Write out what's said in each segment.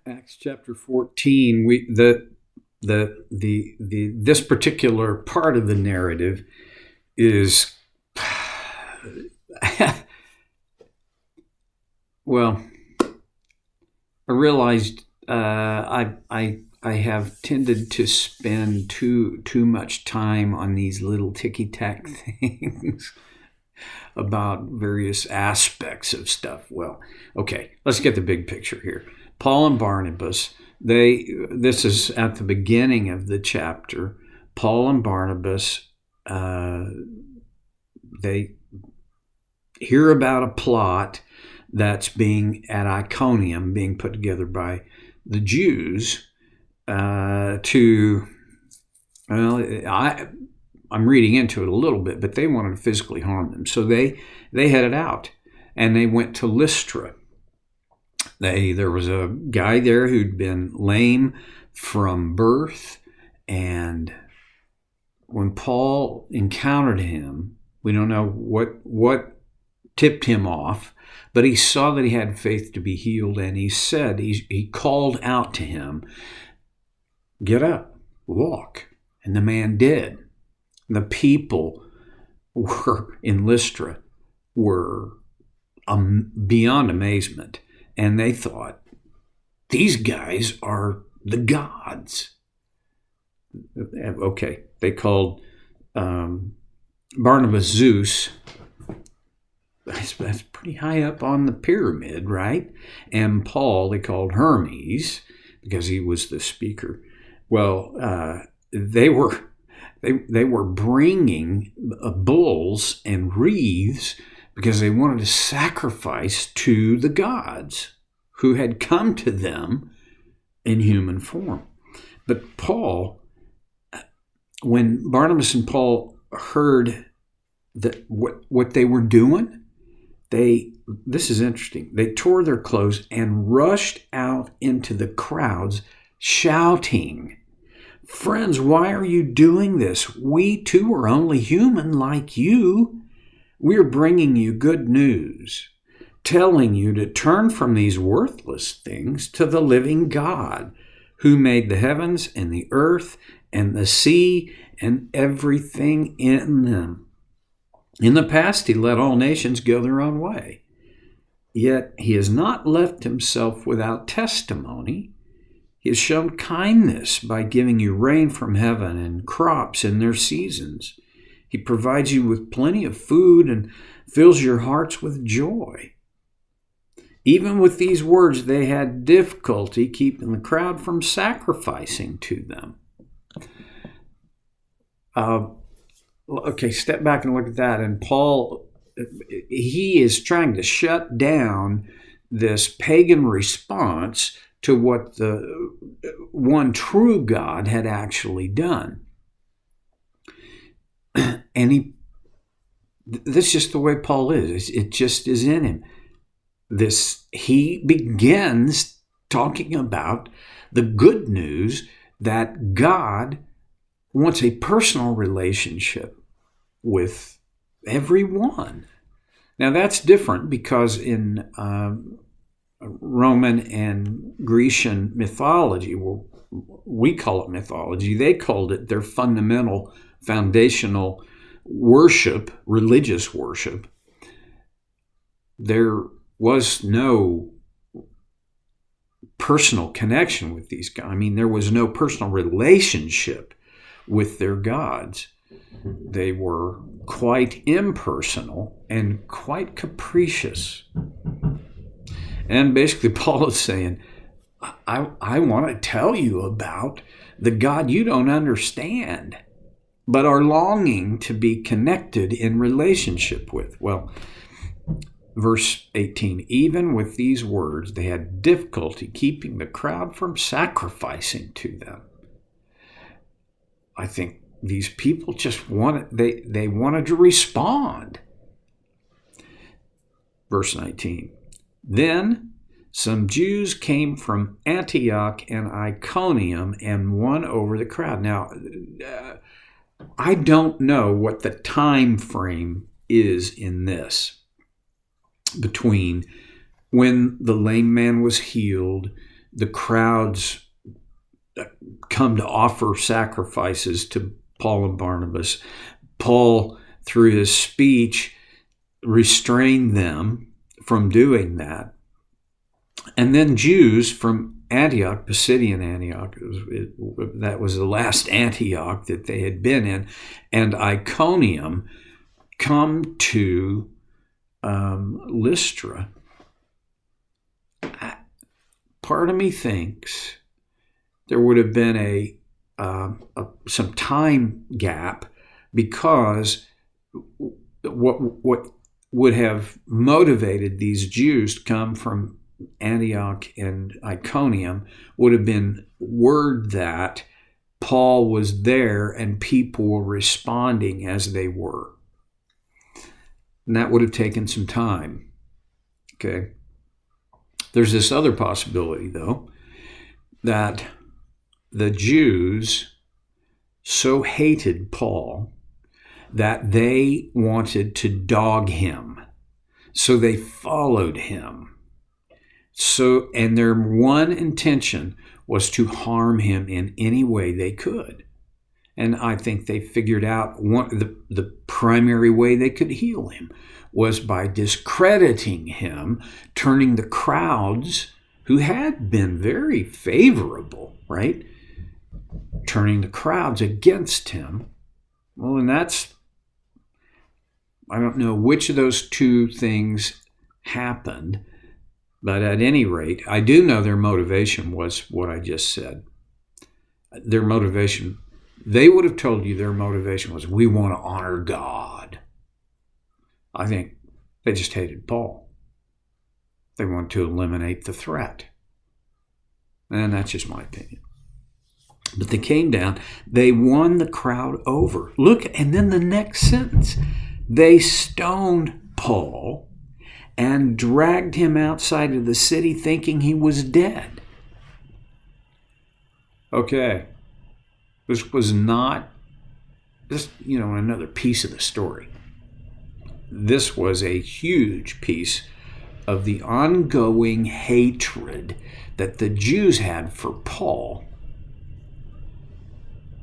Acts chapter 14, this particular part of the narrative is well, I realized I have tended to spend too much time on these little ticky-tack things about various aspects of stuff. Well, okay, let's get the big picture here. Paul and Barnabas, this is at the beginning of the chapter. Paul and Barnabas, they hear about a plot that's being at Iconium, being put together by the Jews I'm reading into it a little bit, but they wanted to physically harm them. So they headed out, and they went to Lystra. There was a guy there who'd been lame from birth, and when Paul encountered him, we don't know what tipped him off, but he saw that he had faith to be healed, and he called out to him, "Get up, walk." And the man did. The people in Lystra were beyond amazement. And they thought, these guys are the gods. Okay, they called Barnabas Zeus. That's pretty high up on the pyramid, right? And Paul they called Hermes because he was the speaker. Well, they were bringing bulls and wreaths because they wanted to sacrifice to the gods who had come to them in human form. But Paul, when Barnabas and Paul heard that what they were doing, this is interesting. They tore their clothes and rushed out into the crowds shouting, "Friends, why are you doing this? We too are only human like you. We're bringing you good news, telling you to turn from these worthless things to the living God, who made the heavens and the earth and the sea and everything in them. In the past, he let all nations go their own way. Yet he has not left himself without testimony. He has shown kindness by giving you rain from heaven and crops in their seasons. He provides you with plenty of food and fills your hearts with joy." Even with these words, they had difficulty keeping the crowd from sacrificing to them. Okay, step back and look at that. And Paul, he is trying to shut down this pagan response to what the one true God had actually done. And this is just the way Paul is. It just is in him. He begins talking about the good news that God wants a personal relationship with everyone. Now that's different because in Roman and Grecian mythology, well, we call it mythology, they called it their fundamental, foundational worship, religious worship. There was no personal connection with these guys. I mean, there was no personal relationship with their gods. They were quite impersonal and quite capricious. And basically, Paul is saying, I want to tell you about the God you don't understand, but are longing to be connected in relationship with. Well, verse 18, even with these words, they had difficulty keeping the crowd from sacrificing to them. I think these people just they wanted to respond. Verse 19, then some Jews came from Antioch and Iconium and won over the crowd. Now, I don't know what the time frame is in this between when the lame man was healed the crowds come to offer sacrifices to Paul and Barnabas. Paul, through his speech, restrained them from doing that. And then Jews from Antioch, Pisidian Antioch, that was the last Antioch that they had been in, and Iconium, come to Lystra. Part of me thinks there would have been some time gap, because what would have motivated these Jews to come from Antioch and Iconium would have been word that Paul was there and people were responding as they were. And that would have taken some time. Okay. There's this other possibility, though, that the Jews so hated Paul that they wanted to dog him. So they followed him. And their one intention was to harm him in any way they could. And I think they figured out the primary way they could heal him was by discrediting him, turning the crowds who had been very favorable, right? Turning the crowds against him. Well, and I don't know which of those two things happened, but at any rate, I do know their motivation was what I just said. Their motivation, they would have told you their motivation was, we want to honor God. I think they just hated Paul. They wanted to eliminate the threat. And that's just my opinion. But they came down, they won the crowd over. Look, and then the next sentence, they stoned Paul and dragged him outside of the city thinking he was dead. Okay. This was not just, another piece of the story. This was a huge piece of the ongoing hatred that the Jews had for Paul.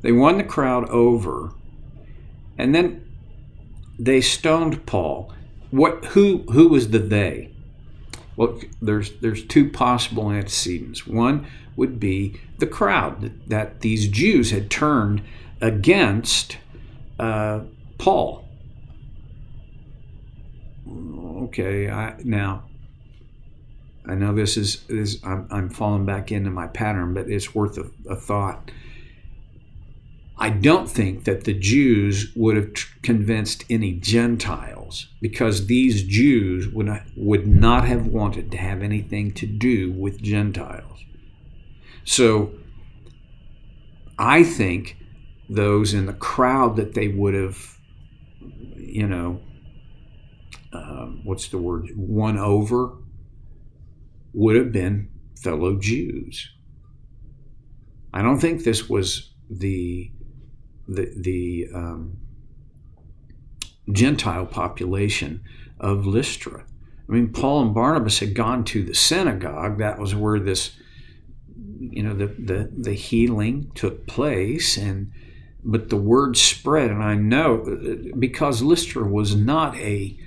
They won the crowd over, and then they stoned Paul. Who was the they? Well, there's two possible antecedents. One would be the crowd that these Jews had turned against Paul. Okay, now I know this is I'm falling back into my pattern, but it's worth a thought. I don't think that the Jews would have convinced any Gentiles, because these Jews would not have wanted to have anything to do with Gentiles. So I think those in the crowd that they would have, won over would have been fellow Jews. I don't think this was the Gentile population of Lystra. I mean, Paul and Barnabas had gone to the synagogue. That was where this, the healing took place, but the word spread, and I know because Lystra was not a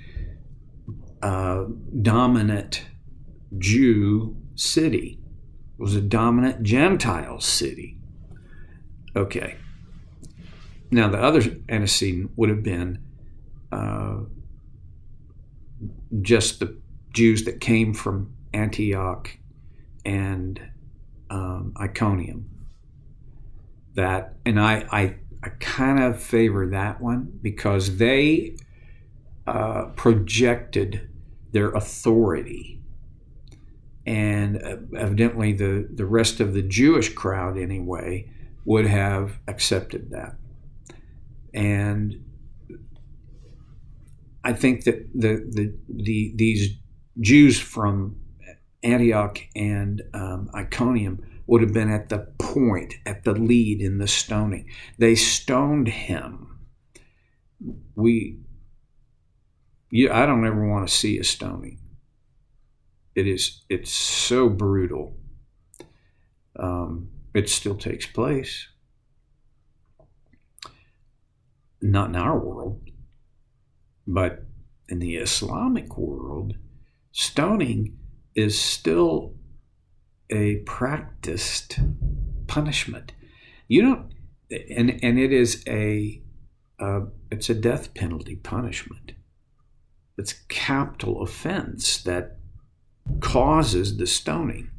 dominant Jew city. It was a dominant Gentile city. Okay. Now, the other antecedent would have been just the Jews that came from Antioch and Iconium. And I kind of favor that one, because they projected their authority. And evidently the rest of the Jewish crowd, anyway, would have accepted that. And I think that these Jews from Antioch and Iconium would have been at the point, at the lead in the stoning. They stoned him. I don't ever want to see a stoning. It's so brutal. It still takes place. Not in our world, but in the Islamic world, stoning is still a practiced punishment. You don't, and it is it's a death penalty punishment. It's a capital offense that causes the stoning.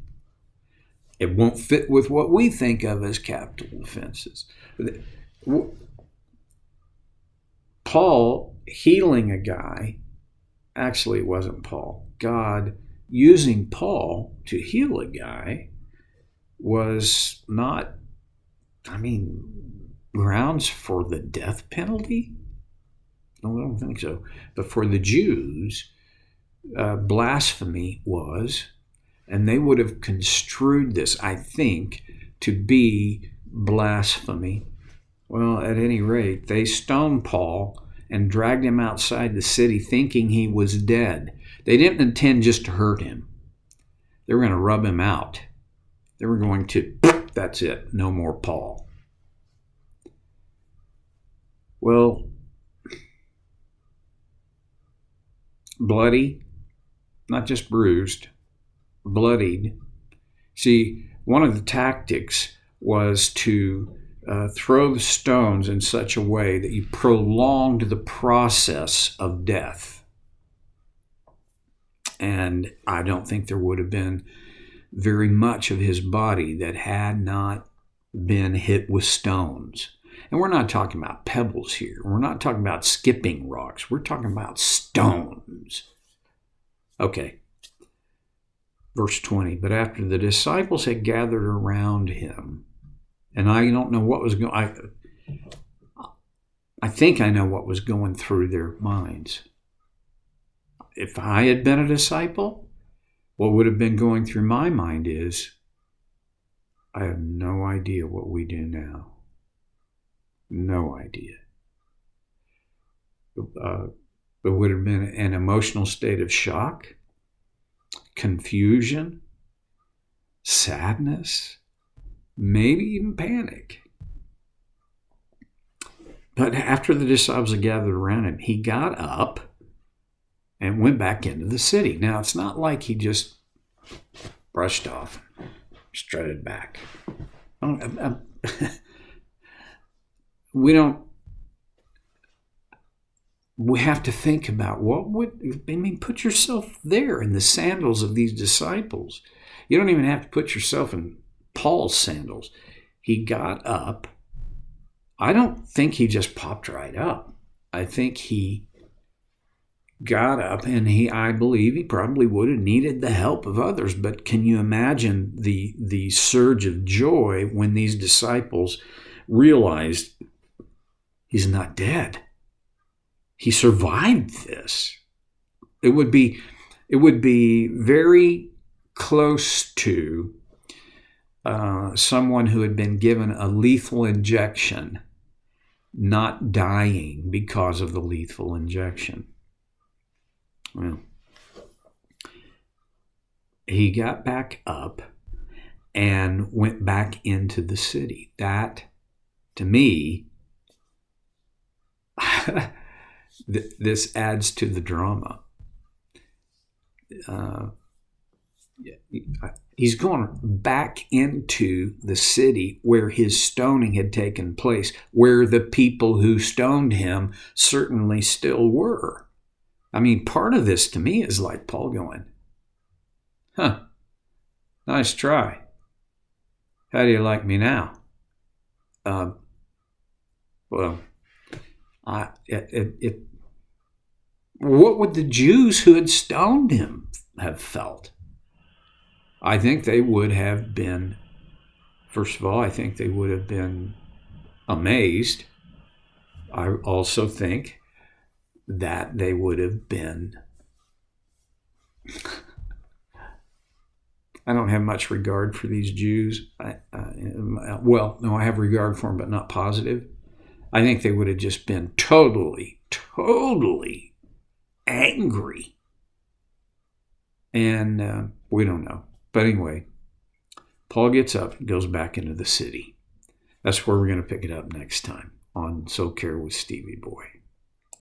It won't fit with what we think of as capital offenses. Paul healing a guy, actually it wasn't Paul. God using Paul to heal a guy was not, grounds for the death penalty? No, I don't think so. But for the Jews, blasphemy was, and they would have construed this, I think, to be blasphemy. Well, at any rate, they stoned Paul and dragged him outside the city thinking he was dead. They didn't intend just to hurt him. They were going to rub him out. They were going to, that's it, no more Paul. Well, bloody, not just bruised, bloodied. See, one of the tactics was to throw the stones in such a way that you prolonged the process of death. And I don't think there would have been very much of his body that had not been hit with stones. And we're not talking about pebbles here. We're not talking about skipping rocks. We're talking about stones. Okay. Verse 20, but after the disciples had gathered around him, and I don't know what was going, I think I know what was going through their minds. If I had been a disciple, what would have been going through my mind is, I have no idea what we do now. No idea. It would have been an emotional state of shock, confusion, sadness, maybe even panic. But after the disciples had gathered around him, he got up and went back into the city. Now, it's not like he just brushed off, strutted back. We have to think about put yourself there in the sandals of these disciples. You don't even have to put yourself in Paul's sandals. He got up. I don't think he just popped right up. I think he got up and I believe he probably would have needed the help of others. But can you imagine the surge of joy when these disciples realized he's not dead? He survived this. It would be very close to someone who had been given a lethal injection not dying because of the lethal injection. Well, he got back up and went back into the city. That, to me, this adds to the drama. He's going back into the city where his stoning had taken place, where the people who stoned him certainly still were. I mean, part of this to me is like Paul going, nice try. How do you like me now? What would the Jews who had stoned him have felt? I think they would have been, first of all, I think they would have been amazed. I also think that they would have been, I don't have much regard for these Jews. I have regard for them, but not positive. I think they would have just been totally angry. And we don't know. But anyway, Paul gets up and goes back into the city. That's where we're going to pick it up next time on So Care with Stevie Boy.